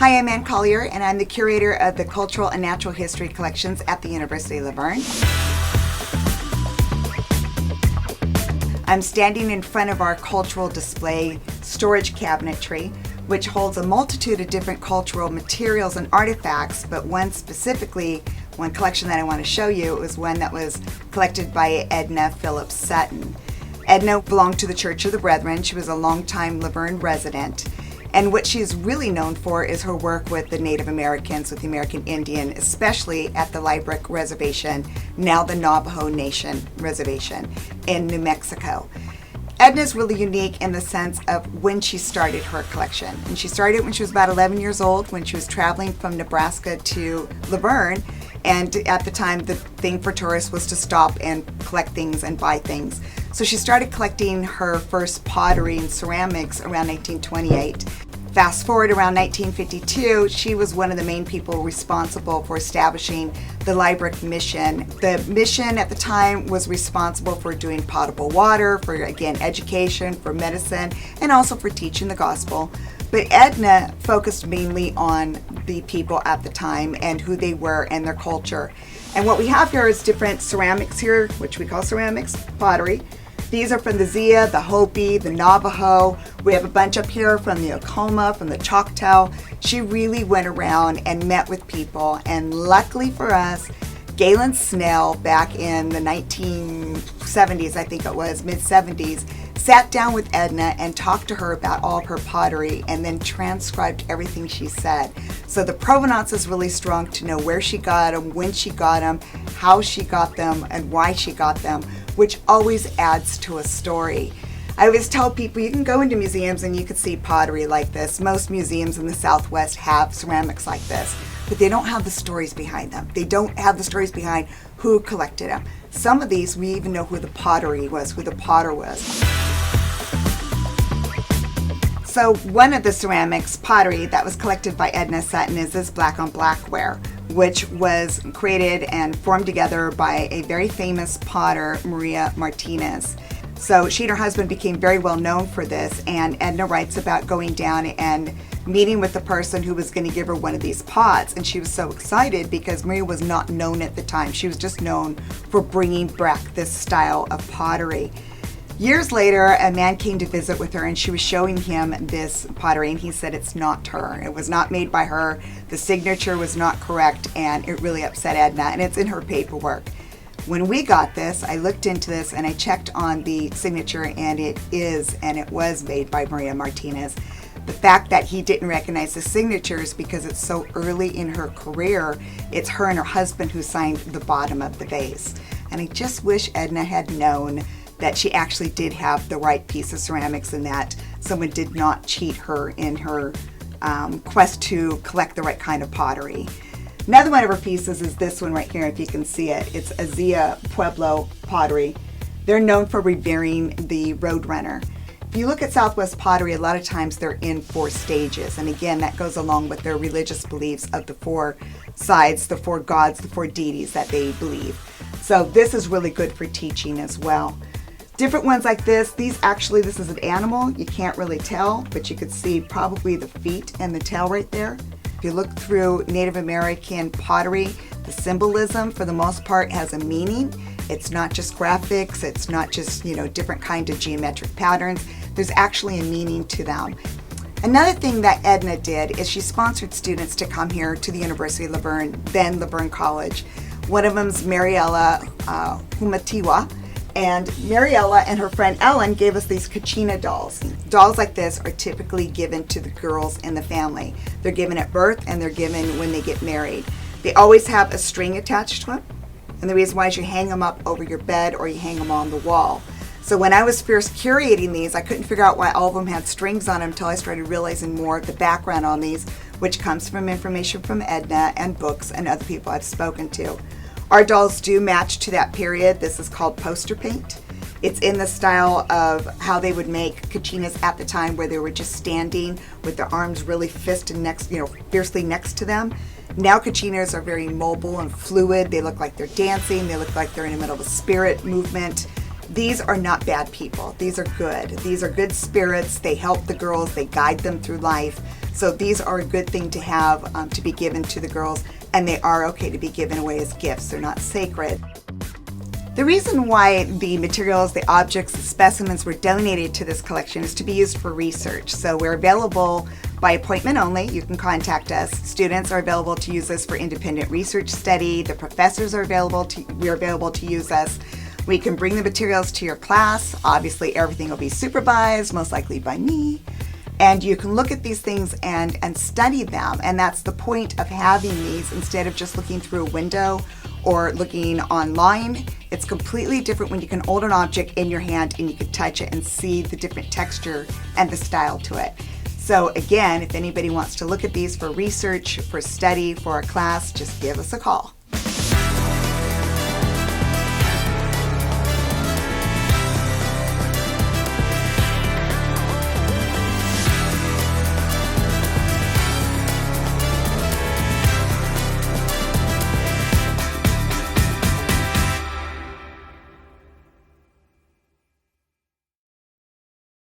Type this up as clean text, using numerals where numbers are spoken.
Hi, I'm Ann Collier, and I'm the curator of the Cultural and Natural History collections at the University of La Verne. I'm standing in front of our cultural display storage cabinetry, which holds a multitude of different cultural materials and artifacts, but one collection that I want to show you was one that was collected by Edna Phillips Sutton. Edna belonged to the Church of the Brethren. She was a longtime La Verne resident. And what she's really known for is her work with the Native Americans, with the American Indian, especially at the Liebrecht Reservation, now the Navajo Nation Reservation in New Mexico. Edna's really unique in the sense of when she started her collection. And she started when she was about 11 years old, when she was traveling from Nebraska to La Verne. And at the time, the thing for tourists was to stop and collect things and buy things. So she started collecting her first pottery and ceramics around 1928. Fast forward around 1952, she was one of the main people responsible for establishing the Liebrecht mission. The mission at the time was responsible for doing potable water, for, again, education, for medicine, and also for teaching the gospel. But Edna focused mainly on the people at the time and who they were and their culture. And what we have here is different ceramics here, which we call ceramics, pottery. These are from the Zia, the Hopi, the Navajo. We have a bunch up here from the Oklahoma, from the Choctaw. She really went around and met with people. And luckily for us, Galen Snell, back in the 1970s, I think it was, mid-70s, sat down with Edna and talked to her about all of her pottery and then transcribed everything she said. So the provenance is really strong to know where she got them, when she got them, how she got them, and why she got them, which always adds to a story. I always tell people you can go into museums and you can see pottery like this. Most museums in the Southwest have ceramics like this, but they don't have the stories behind them. They don't have the stories behind who collected them. Some of these, we even know who the pottery was, who the potter was. So one of the ceramics, pottery, that was collected by Edna Sutton is this black on black ware, which was created and formed together by a very famous potter, Maria Martinez. So she and her husband became very well known for this, and Edna writes about going down and meeting with the person who was going to give her one of these pots, and she was so excited because Maria was not known at the time. She was just known for bringing back this style of pottery. Years later, a man came to visit with her and she was showing him this pottery and he said it's not her. It was not made by her. The signature was not correct and it really upset Edna, and it's in her paperwork. When we got this, I looked into this and I checked on the signature and it was made by Maria Martinez. The fact that he didn't recognize the signatures because it's so early in her career, it's her and her husband who signed the bottom of the vase. And I just wish Edna had known that she actually did have the right piece of ceramics and that someone did not cheat her in her quest to collect the right kind of pottery. Another one of her pieces is this one right here, if you can see it. It's a Zia Pueblo pottery. They're known for revering the Roadrunner. If you look at Southwest pottery, a lot of times they're in 4 stages. And again, that goes along with their religious beliefs of the 4 sides, the 4 gods, the 4 deities that they believe. So this is really good for teaching as well. Different ones like this is an animal. You can't really tell, but you could see probably the feet and the tail right there. If you look through Native American pottery, the symbolism for the most part has a meaning. It's not just graphics, it's not just, different kind of geometric patterns. There's actually a meaning to them. Another thing that Edna did is she sponsored students to come here to the University of La Verne, then La Verne College. One of them's Mariella Humatiwa. And Mariella and her friend Ellen gave us these Kachina dolls. Dolls like this are typically given to the girls in the family. They're given at birth and they're given when they get married. They always have a string attached to them. And the reason why is you hang them up over your bed or you hang them on the wall. So when I was first curating these, I couldn't figure out why all of them had strings on them until I started realizing more of the background on these, which comes from information from Edna and books and other people I've spoken to. Our dolls do match to that period. This is called poster paint. It's in the style of how they would make kachinas at the time, where they were just standing with their arms really fiercely next to them. Now kachinas are very mobile and fluid. They look like they're dancing. They look like they're in the middle of a spirit movement. These are not bad people. These are good. These are good spirits. They help the girls. They guide them through life. So these are a good thing to have to be given to the girls, and they are okay to be given away as gifts. They're not sacred. The reason why the materials, the objects, the specimens were donated to this collection is to be used for research. So we're available by appointment only. You can contact us. Students are available to use this for independent research study. The professors are available to use us. We can bring the materials to your class. Obviously, everything will be supervised, most likely by me. And you can look at these things and study them. And that's the point of having these instead of just looking through a window or looking online. It's completely different when you can hold an object in your hand and you can touch it and see the different texture and the style to it. So again, if anybody wants to look at these for research, for study, for a class, just give us a call.